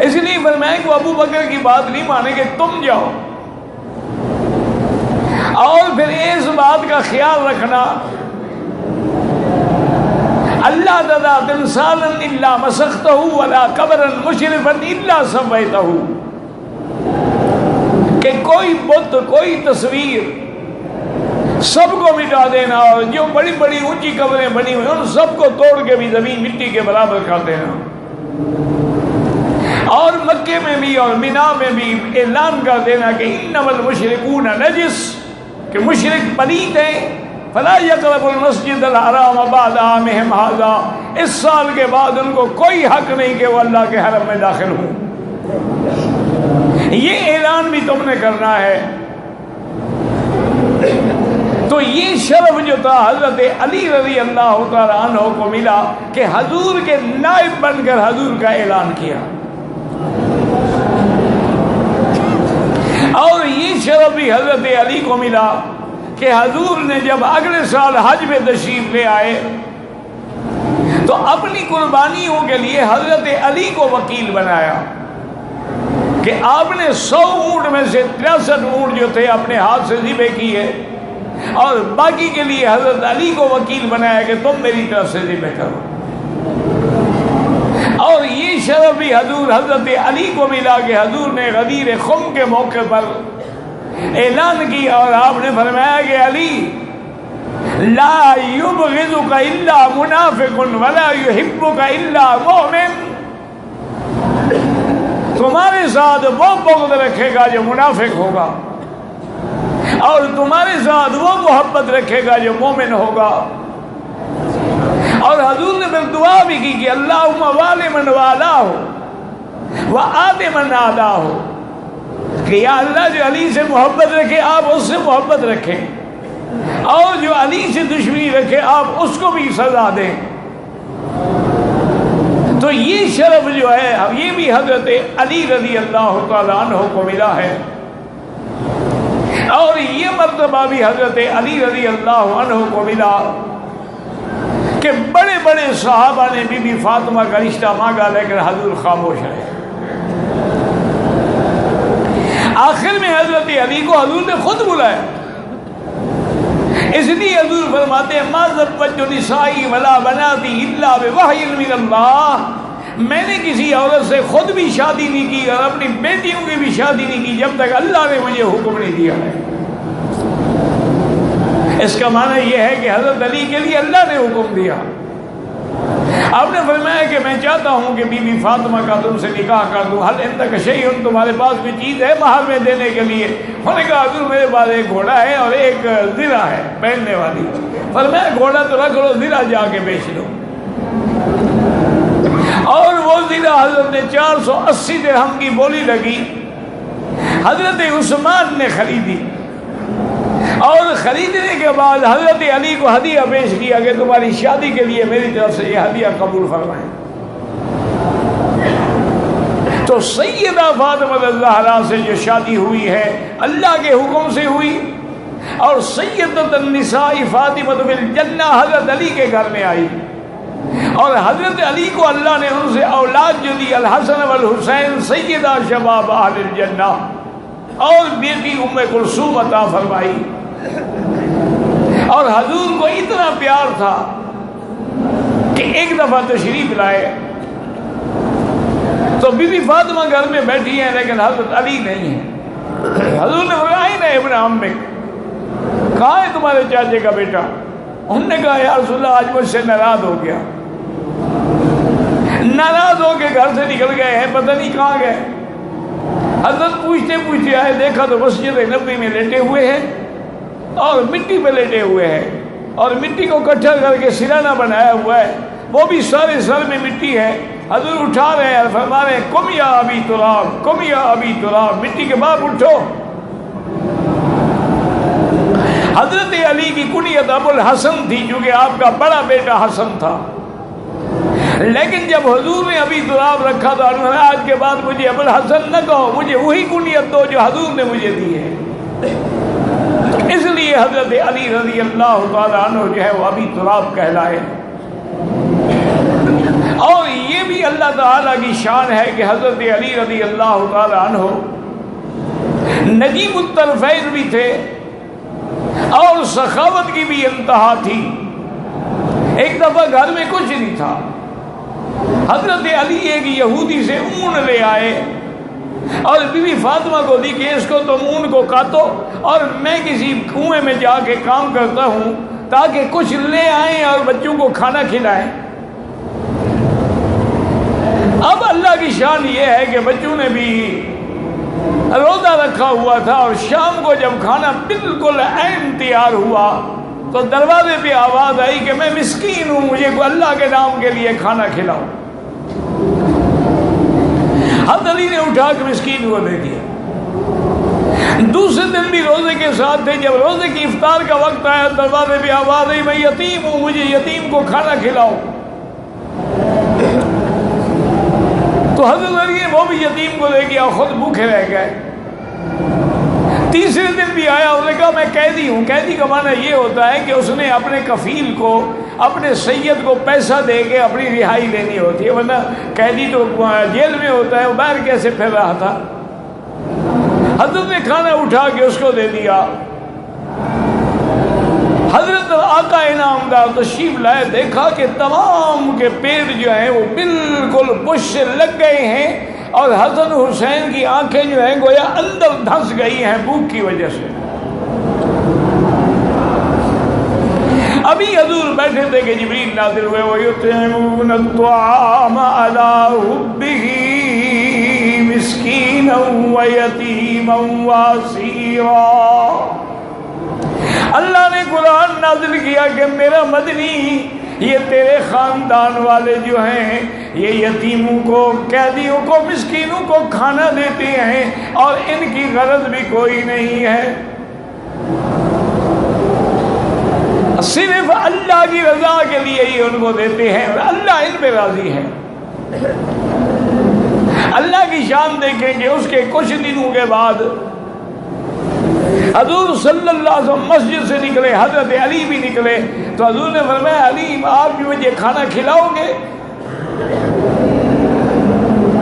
اس لیے فرمایا کہ ابو بکر کی بات نہیں مانے کہ تم جاؤ، اور پھر اس بات کا خیال رکھنا اللہ تدع تمثالا الا مسختہ ولا قبرا مشرفا الا سویتہ، کہ کوئی بت، کوئی تصویر سب کو مٹا دینا، اور جو بڑی بڑی اونچی قبریں بنی ہوئی ان سب کو توڑ کے بھی زمین مٹی کے برابر کر دینا، اور مکے میں بھی اور مینا میں بھی اعلان کر دینا کہ انما المشرکون نجس، کہ مشرک پلید ہیں، فلا یقربوا المسجد الحرام بعد عامہم ھذا، اس سال کے بعد ان کو کوئی حق نہیں کہ وہ اللہ کے حرم میں داخل ہوں۔ یہ اعلان بھی تم نے کرنا ہے۔ تو یہ شرف جو تھا حضرت علی رضی اللہ تعالیٰ عنہ کو ملا کہ حضور کے نائب بن کر حضور کا اعلان کیا، اور یہ شرف بھی حضرت علی کو ملا کہ حضور نے جب اگلے سال حج میں تشریف لے آئے تو اپنی قربانیوں کے لیے حضرت علی کو وکیل بنایا کہ آپ نے 100 اونٹ میں سے 63 اونٹ جو تھے اپنے ہاتھ سے ذبح کیے، اور باقی کے لیے حضرت علی کو وکیل بنایا کہ تم میری طرف سے ذبح کرو۔ اور یہ شرف بھی حضرت علی کو ملا کہ حضور نے غدیر خم کے موقع پر اعلان کیا، اور آپ نے فرمایا کہ علی لا یبغضک الا منافق ولا یحبک الا مؤمن، تمہارے ساتھ وہ بغض رکھے گا جو منافق ہوگا، اور تمہارے ساتھ وہ محبت رکھے گا جو مومن ہوگا۔ اور حضور نے پھر دعا بھی کی کہ اللہم والی من والاہ وآت من عاداہ، کہ یا اللہ جو علی سے محبت رکھے آپ اس سے محبت رکھیں، اور جو علی سے دشمنی رکھے آپ اس کو بھی سزا دیں۔ تو یہ شرف جو ہے یہ بھی حضرت علی رضی اللہ تعالیٰ عنہ کو ملا ہے، اور یہ مرتبہ بھی حضرت علی رضی اللہ عنہ کو ملا کہ بڑے بڑے صحابہ نے بی بی فاطمہ کا رشتہ مانگا لیکن حضور خاموش رہے۔ آخر میں حضرت علی کو حضور نے خود بلایا، اس لیے حضور فرماتے ہیں ما زوجت نسائی ولا بناتی الا بوحی من اللہ، میں نے کسی عورت سے خود بھی شادی نہیں کی اور اپنی بیٹیوں کی بھی شادی نہیں کی جب تک اللہ نے مجھے حکم نہیں دیا ہے۔ اس کا معنی یہ ہے کہ حضرت علی کے لیے اللہ نے حکم دیا۔ آپ نے فرمایا کہ میں چاہتا ہوں کہ بی بی فاطمہ کا تم سے نکاح کر دوں، حل عندک شیء، تمہارے پاس کوئی چیز ہے مہر میں دینے کے لیے؟ انہوں نے کہا حضور میرے پاس ایک گھوڑا ہے اور ایک زرہ ہے پہننے والی۔ فرمایا گھوڑا تو رکھ لو، زرہ جا کے بیچ لو۔ اور وہ زرہ حضرت نے 480 درہم کی بولی لگی، حضرت عثمان نے خریدی، اور خریدنے کے بعد حضرت علی کو ہدیہ پیش کیا کہ تمہاری شادی کے لیے میری طرف سے یہ ہدیہ قبول فرمائیں۔ تو سیدہ فاطمہ الزہرا سے جو شادی ہوئی ہے اللہ کے حکم سے ہوئی، اور سیدۃ النساء فاطمہ فی الجنہ حضرت علی کے گھر میں آئی، اور حضرت علی کو اللہ نے ان سے اولاد جو دی، الحسن والحسین سیدہ شباب اہل الجنہ، اور بیٹی ام کلثوم عطا فرمائی۔ اور حضور کو اتنا پیار تھا کہ ایک دفعہ تشریف لائے تو بی بی فاطمہ گھر میں بیٹھی ہیں لیکن حضرت علی نہیں ہے۔ حضور نے فرمایا این ابن عمک، کہاں ہے تمہارے چاچے کا بیٹا؟ انہوں نے کہا یا رسول اللہ آج مجھ سے ناراض ہو گیا، ناراض ہو کے گھر سے نکل گئے ہیں، پتہ نہیں کہاں گئے۔ حضرت پوچھتے پوچھتے آئے، دیکھا تو مسجد نبوی میں لیٹے ہوئے ہیں اور مٹی پہ لیٹے ہوئے ہیں، اور مٹی کو اکٹھا کر کے سرانہ بنایا ہوا ہے، وہ بھی سارے سر میں مٹی ہے۔ حضور اٹھا رہے ہیں، فرما رہے ہیں قم یا ابی تراب، قم یا ابی تراب، مٹی کے باپ اٹھو۔ حضرت علی کی کنیت ابو الحسن تھی کیونکہ آپ کا بڑا بیٹا حسن تھا، لیکن جب حضور نے ابی تراب رکھا تو انہوں نے آج کے بعد مجھے ابو الحسن نہ کہو، مجھے وہی کنیت دو جو حضور نے مجھے دی ہے۔ اس لیے حضرت علی رضی اللہ تعالیٰ عنہ جو ہے وہ ابی تراب کہلائے۔ اور یہ بھی اللہ تعالیٰ کی شان ہے کہ حضرت علی رضی اللہ تعالیٰ عنہ نجیب الطرفین بھی تھے اور سخاوت کی بھی انتہا تھی۔ ایک دفعہ گھر میں کچھ نہیں تھا، حضرت علی ایک یہودی سے اون لے آئے اور بی بی فاطمہ کو دی کہ اس کو تم اون کو کاٹو اور میں کسی کنویں میں جا کے کام کرتا ہوں تاکہ کچھ لے آئیں اور بچوں کو کھانا کھلائیں۔ اب اللہ کی شان یہ ہے کہ بچوں نے بھی روزہ رکھا ہوا تھا، اور شام کو جب کھانا بالکل عین تیار ہوا تو دروازے پہ آواز آئی کہ میں مسکین ہوں، مجھے اللہ کے نام کے لیے کھانا کھلاؤ۔ حضرت علی نے اٹھا کے مسکین کو دے دیا۔ دوسرے دن بھی روزے کے ساتھ تھے، جب روزے کی افطار کا وقت آیا دروازے پہ آواز آئی میں یتیم ہوں، مجھے یتیم کو کھانا کھلاؤ۔ تو حضرت علی نے وہ بھی یتیم کو دے دیا، خود بھوکے رہ گئے۔ تیسرے دن بھی آیا، اس نے کہا میں قیدی ہوں۔ قیدی کا معنی یہ ہوتا ہے کہ اس نے اپنے کفیل کو، اپنے سید کو پیسہ دے کے اپنی رہائی لینی ہوتی ہے، ورنہ قیدی تو جیل میں ہوتا ہے، وہ باہر کیسے پھر رہا تھا۔ حضرت نے کھانا اٹھا کے اس کو دے دیا۔ حضرت آقا انعامدار تشریف لائے، دیکھا کہ تمام کے پیٹ جو ہیں وہ بالکل بش سے لگ گئے ہیں، اور حسن حسین کی آنکھیں جو ہیں گویا اندر دھنس گئی ہیں بھوک کی وجہ سے۔ ابھی حضور بیٹھے تھے کہ جبریل نازل ہوئے، وَيُطْعِمُونَ الطَّعَامَ عَلَىٰ حُبِّهِ مِسْكِينًا وَيَتِيمًا وَأَسِيرًا۔ اللہ نے قرآن نازل کیا کہ میرا مدنی، یہ تیرے خاندان والے جو ہیں یہ یتیموں کو، قیدیوں کو، مسکینوں کو کھانا دیتے ہیں اور ان کی غرض بھی کوئی نہیں ہے، صرف اللہ کی رضا کے لیے ہی ان کو دیتے ہیں، اور اللہ ان پہ راضی ہے۔ اللہ کی شان دیکھیں کہ اس کے کچھ دنوں کے بعد حضور صلی اللہ علیہ وسلم مسجد سے نکلے، حضرت علی بھی نکلے، تو حضور نے فرمایا علی آپ بھی مجھے کھانا کھلاؤ گے؟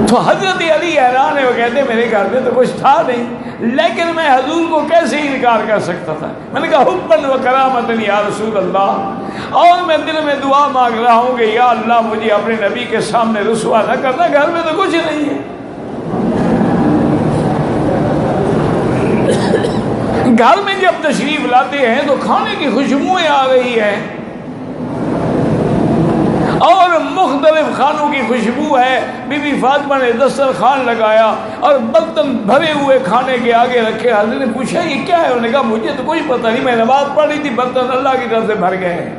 تو حضرت علی حیران ہے، وہ کہتے میرے گھر میں تو کچھ تھا نہیں، لیکن میں حضور کو کیسے انکار کر سکتا تھا۔ میں نے کہا حباً و کرامۃ یا رسول اللہ، اور میں دل میں دعا مانگ رہا ہوں کہ یا اللہ مجھے اپنے نبی کے سامنے رسوا نہ کرنا، گھر میں تو کچھ نہیں ہے۔ گھر میں جب تشریف لاتے ہیں تو کھانے کی خوشبوئیں آ رہی ہیں، اور مختلف کھانوں کی خوشبو ہے۔ بی بی فاطمہ نے دسترخوان لگایا اور برتن بھرے ہوئے کھانے کے آگے رکھے۔ حضرت نے پوچھا یہ کیا ہے؟ انہوں نے کہا مجھے تو کچھ پتہ نہیں، میں نماز پڑھ رہی تھی، برتن اللہ کی طرف سے بھر گئے ہیں۔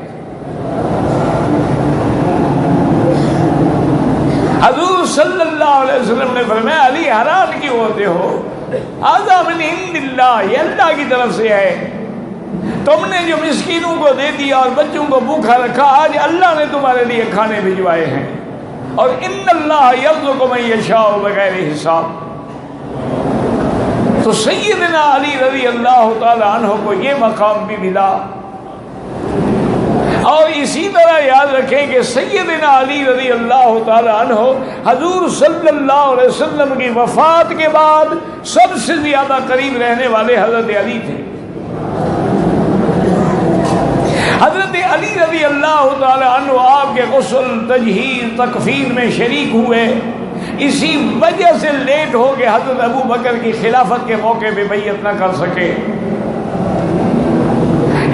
حضور صلی اللہ علیہ وسلم نے فرمایا علی حیران کیوں ہوتے ہو؟ ھذا من عند اللہ، یہ اللہ کی طرف سے ہے، تم نے جو مسکینوں کو دے دیا اور بچوں کو بھوکا رکھا، آج اللہ نے تمہارے لیے کھانے بھجوائے ہیں، اور ان اللہ یرزق من یشاء بغیر حساب۔ تو تو سیدنا علی رضی اللہ تعالی عنہ کو یہ مقام بھی ملا. اور اسی طرح یاد رکھیں کہ سیدنا علی رضی اللہ تعالی عنہ حضور صلی اللہ علیہ وسلم کی وفات کے بعد سب سے زیادہ قریب رہنے والے حضرت علی تھے. حضرت علی رضی اللہ تعالی عنہ آپ کے غسل، تجہیز، تکفین میں شریک ہوئے. اسی وجہ سے لیٹ ہو کے حضرت ابو بکر کی خلافت کے موقع پہ بیعت نہ کر سکے.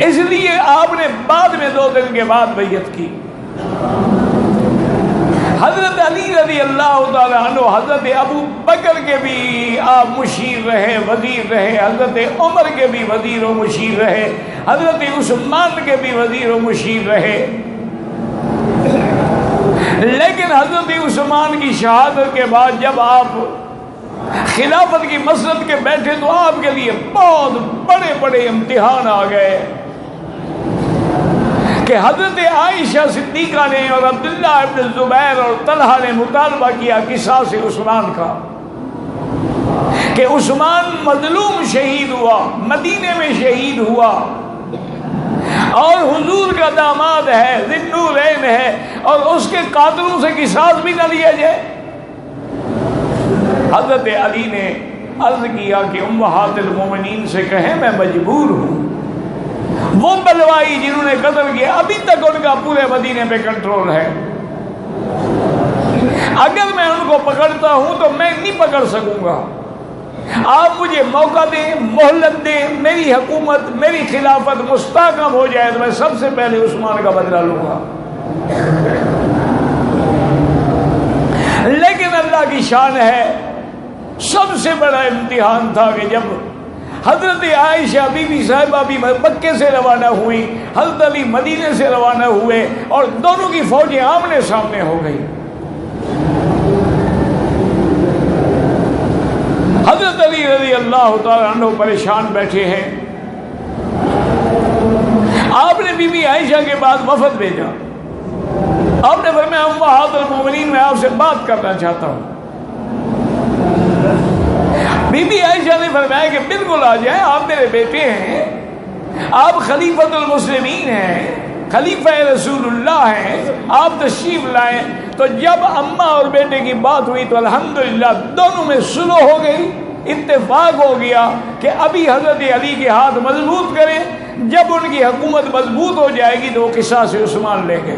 اس لیے آپ نے بعد میں 2 دن کے بعد بیعت کی. حضرت علی رضی اللہ تعالی عنہ حضرت ابو بکر کے بھی آپ مشیر رہے، وزیر رہے، حضرت عمر کے بھی وزیر و مشیر رہے، حضرت عثمان کے بھی وزیر و مشیر رہے. لیکن حضرت عثمان کی شہادت کے بعد جب آپ خلافت کی مسند کے بیٹھے تو آپ کے لیے بہت بڑے بڑے امتحان آ گئے کہ حضرت عائشہ صدیقہ نے اور عبداللہ ابن زبیر اور طلحہ نے مطالبہ کیا قصاص عثمان کا کہ عثمان مظلوم شہید ہوا، مدینے میں شہید ہوا اور حضور کا داماد ہے، ذی النورین ہے، اور اس کے قاتلوں سے قصاص بھی نہ لیا جائے. حضرت علی نے عرض کیا کہ امہات المومنین سے کہیں میں مجبور ہوں. وہ بلوائی جنہوں نے قتل کیا ابھی تک ان کا پورے مدینے پہ کنٹرول ہے. اگر میں ان کو پکڑتا ہوں تو میں نہیں پکڑ سکوں گا. آپ مجھے موقع دیں، مہلت دیں، میری حکومت، میری خلافت مستحکم ہو جائے تو میں سب سے پہلے عثمان کا بدلہ لوں گا. لیکن اللہ کی شان ہے، سب سے بڑا امتحان تھا کہ جب حضرت عائشہ بی بی صاحبہ بھی مکے سے روانہ ہوئی، حضرت علی مدینے سے روانہ ہوئے اور دونوں کی فوجیں آمنے سامنے ہو گئی. حضرت علی رضی اللہ تعالیٰ عنہ پریشان بیٹھے ہیں. آپ نے بی بی عائشہ کے بعد وفد بھیجا. آپ نے فرمایا امہات المومنین میں آپ سے بات کرنا چاہتا ہوں. بی بی عائشہ نے فرمایا کہ بالکل آ جائیں، آپ میرے بیٹے ہیں، آپ خلیفۃ المسلمین ہیں، خلیفہ رسول اللہ ہیں، آپ تشریف لائیں. تو جب اماں اور بیٹے کی بات ہوئی تو الحمدللہ دونوں میں صلح ہو گئی، اتفاق ہو گیا کہ ابھی حضرت علی کے ہاتھ مضبوط کریں، جب ان کی حکومت مضبوط ہو جائے گی تو وہ قصاص عثمان لیں گے.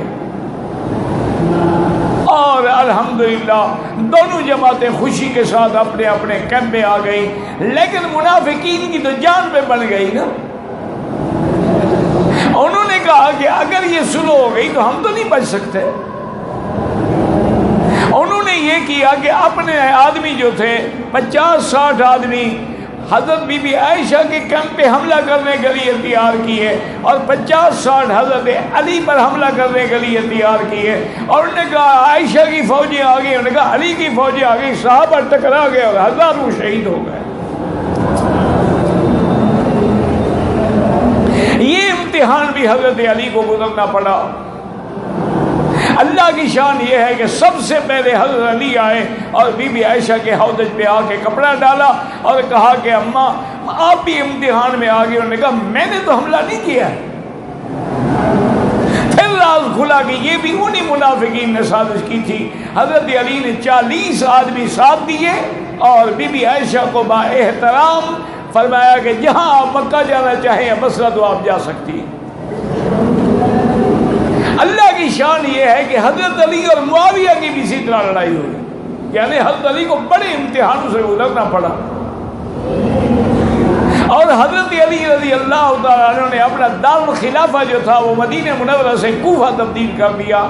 اور الحمدللہ دونوں جماعتیں خوشی کے ساتھ اپنے اپنے کیمپ میں آ گئی. لیکن منافقین کی تو جان پہ بن گئی نا. انہوں نے کہا کہ اگر یہ صلح ہو گئی تو ہم تو نہیں بچ سکتے. انہوں نے یہ کیا کہ اپنے آدمی جو تھے 50-60 آدمی حضرت بی بی عائشہ کے کیمپ پہ حملہ کرنے کے لیے تیار کیے اور 50-60 حضرت علی پر حملہ کرنے کے لیے تیار کیے. اور انہوں نے کہا عائشہ کی فوجیں آ گئی، انہوں نے کہا علی کی فوجیں آ گئی، صحابہ ٹکرا گئے اور ہزاروں شہید ہو گئے. یہ امتحان بھی حضرت علی کو گزرنا پڑا. اللہ کی شان یہ ہے کہ سب سے پہلے حضرت علی آئے اور بی بی عائشہ کے حوض پہ آ کے کپڑا ڈالا اور کہا کہ اماں آپ بھی امتحان میں آ گئے. انہوں نے کہا میں نے تو حملہ نہیں کیا. پھر راز کھلا کہ یہ بھی انہی منافقین نے سازش کی تھی. حضرت علی نے 40 آدمی ساتھ دیے اور بی بی عائشہ کو با احترام فرمایا کہ جہاں آپ مکہ جانا چاہیں بصرہ تو آپ جا سکتی ہیں. اللہ کی شان یہ ہے کہ حضرت علی اور معاویہ کی بھی اسی طرح لڑائی ہوئی، یعنی حضرت علی کو بڑے امتحانوں سے گزرنا پڑا. اور حضرت علی رضی اللہ تعالیٰ عنہ نے اپنا دارالخلافہ جو تھا وہ مدینہ منورہ سے کوفہ تبدیل کر دیا.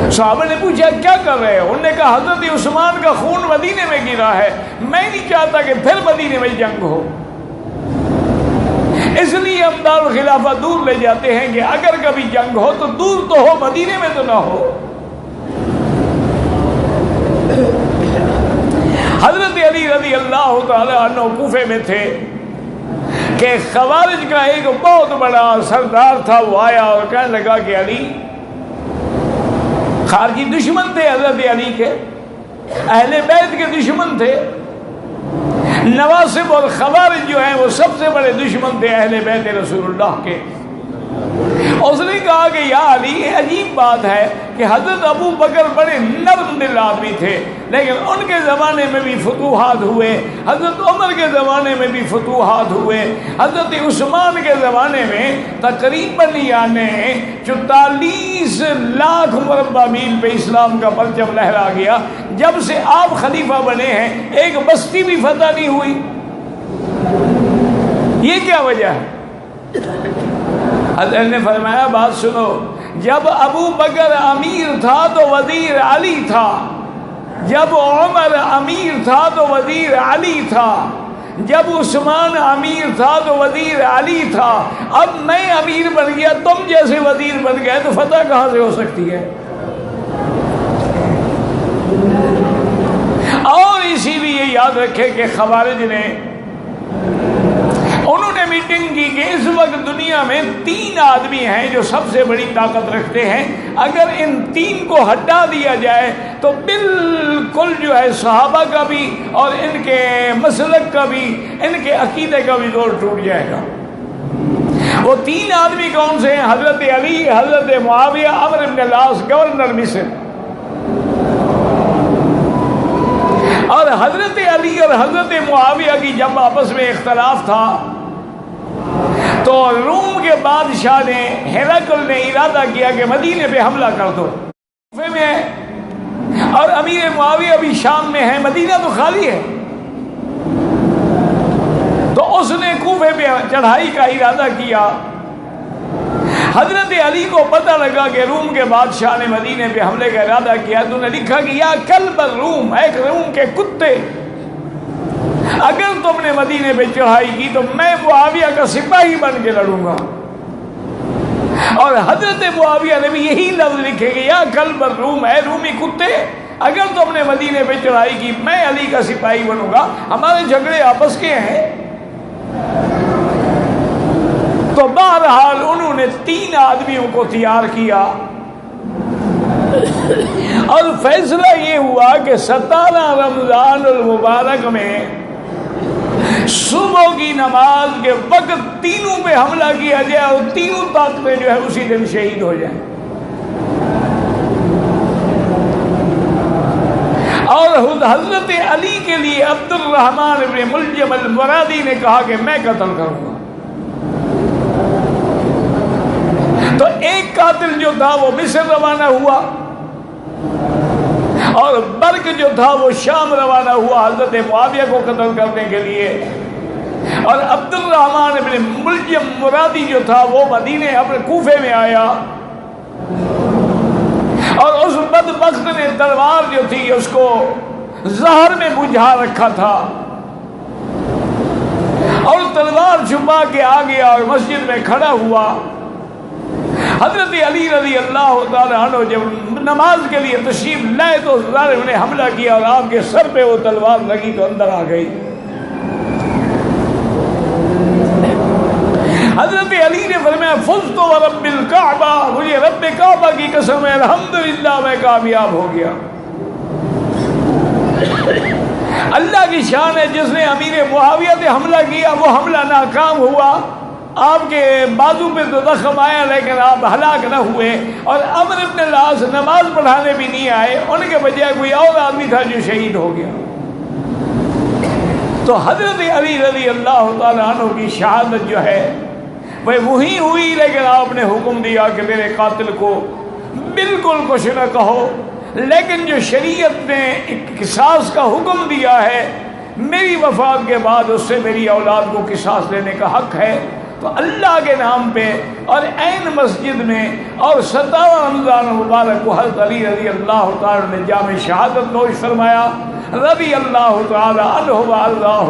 صحابہ نے پوچھا کیا کر رہے ہیں؟ انہوں نے کہا حضرت عثمان کا خون مدینے میں گرا ہے، میں نہیں چاہتا کہ پھر مدینے میں جنگ ہو، اس لیے ہم دارالخلافہ دور لے جاتے ہیں کہ اگر کبھی جنگ ہو تو دور تو ہو، مدینے میں تو نہ ہو. حضرت علی رضی اللہ تعالی عنہ کوفے میں تھے کہ خوارج کا ایک بہت بڑا سردار تھا، وہ آیا اور کہنے لگا کہ علی، خارجی دشمن تھے حضرت علی کے، اہل بیت کے دشمن تھے، نواصب اور خوارج جو ہیں وہ سب سے بڑے دشمن تھے اہل بیت رسول اللہ کے۔ اس نے کہا کہ یا علی، یہ عجیب بات ہے کہ حضرت ابو بکر بڑے نرم دل آدمی تھے، لیکن ان کے زمانے میں بھی فتوحات ہوئے، حضرت عمر کے زمانے میں بھی فتوحات ہوئے، حضرت عثمان کے زمانے میں تقریباً یعنی 44 لاکھ مربع میل پہ اسلام کا پرچم لہرا گیا۔ جب سے آپ خلیفہ بنے ہیں ایک بستی بھی فتح نہیں ہوئی، یہ کیا وجہ ہے؟ حضرت نے فرمایا بات سنو، جب ابو بکر امیر تھا تو وزیر علی تھا، جب عمر امیر تھا تو وزیر علی تھا، جب عثمان امیر تھا تو وزیر علی تھا، اب میں امیر بن گیا، تم جیسے وزیر بن گئے تو فتح کہاں سے ہو سکتی ہے؟ اور اسی لیے یاد رکھے کہ خوارج نے انہوں نے میٹنگ کی کہ اس وقت دنیا میں 3 آدمی ہیں جو سب سے بڑی طاقت رکھتے ہیں، اگر ان 3 کو ہٹا دیا جائے تو بالکل جو ہے صحابہ کا بھی اور ان کے مسلک کا بھی، ان کے عقیدے کا بھی زور ٹوٹ جائے گا۔ وہ 3 آدمی کون سے ہیں؟ حضرت علی، حضرت معاویہ، عمرو بن العاص گورنر مصر۔ اور حضرت علی اور حضرت معاویہ کی جب آپس میں اختلاف تھا تو روم کے بادشاہ نے ہرقل نے ارادہ کیا کہ مدینے پہ حملہ کر دو، کوفے میں، اور امیر معاویہ بھی شام میں ہے، مدینہ تو خالی ہے، تو اس نے کوفے پہ چڑھائی کا ارادہ کیا۔ حضرت علی کو پتہ لگا کہ روم کے بادشاہ نے مدینے پہ حملے کا ارادہ کیا، تو نے لکھا کہ یا کلب الروم، ایک روم کے کتے، اگر تم نے مدینے پہ چڑھائی کی تو میں معاویہ کا سپاہی بن کے لڑوں گا۔ اور حضرت معاویہ نے بھی یہی لفظ لکھے کہ یا کلب الروم، اے رومی کتے، اگر تم نے مدینے پہ چڑھائی کی میں علی کا سپاہی بنوں گا، ہمارے جھگڑے آپس کے ہیں۔ تو بہرحال انہوں نے 3 آدمیوں کو تیار کیا اور فیصلہ یہ ہوا کہ 17 رمضان المبارک میں صبح کی نماز کے وقت تینوں پہ حملہ کیا جائے اور تینوں طاقتیں جو ہے اسی دن شہید ہو جائیں۔ اور حضرت علی کے لیے عبد الرحمن بن ملجم المرادی نے کہا کہ میں قتل کروں گا۔ تو ایک قاتل جو تھا وہ مصر روانہ ہوا اور برق جو تھا وہ شام روانہ ہوا حضرت معاویہ کو قتل کرنے کے لیے، اور عبد الرحمن بن ملجم مرادی جو تھا وہ مدینے اپنے کوفے میں آیا، اور اس بدبخت نے تلوار جو تھی اس کو زہر میں بجھا رکھا تھا، اور تلوار چھپا کے آ گیا اور مسجد میں کھڑا ہوا۔ حضرت علی رضی اللہ تعالیٰ عنہ جب نماز کے لیے تشریف لائے تو ظالم نے حملہ کیا اور آپ کے سر پہ وہ تلوار لگی تو اندر آ گئی۔ حضرت علی نے فرمایا فزت ورب الکعبہ، مجھے رب کعبہ کی قسم ہے الحمدللہ میں کامیاب ہو گیا۔ اللہ کی شان ہے، جس نے امیر معاویہ سے حملہ کیا وہ حملہ ناکام ہوا، آپ کے بازو پہ تو زخم آیا لیکن آپ ہلاک نہ ہوئے، اور عمرو بن العاص نماز پڑھانے بھی نہیں آئے، ان کے بجائے کوئی اور آدمی تھا جو شہید ہو گیا۔ تو حضرت علی رضی اللہ تعالیٰ عنہ کی شہادت جو ہے وہ وہی ہوئی، لیکن آپ نے حکم دیا کہ میرے قاتل کو بالکل کچھ نہ کہو، لیکن جو شریعت نے قصاص کا حکم دیا ہے میری وفات کے بعد اس سے میری اولاد کو قصاص لینے کا حق ہے، تو اللہ کے نام پہ اور عین مسجد میں اور 17 رمضان مبارک کو حضرت علی رضی اللہ تعالیٰ نے جامع شہادت نوش فرمایا رضی اللہ تعالیٰ عنہ وارضاہ۔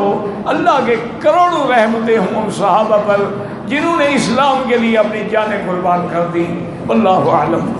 اللہ کے کروڑوں رحمتیں ہوں ان صحابہ پر جنہوں نے اسلام کے لیے اپنی جانیں قربان کر دی۔ واللہ اعلم۔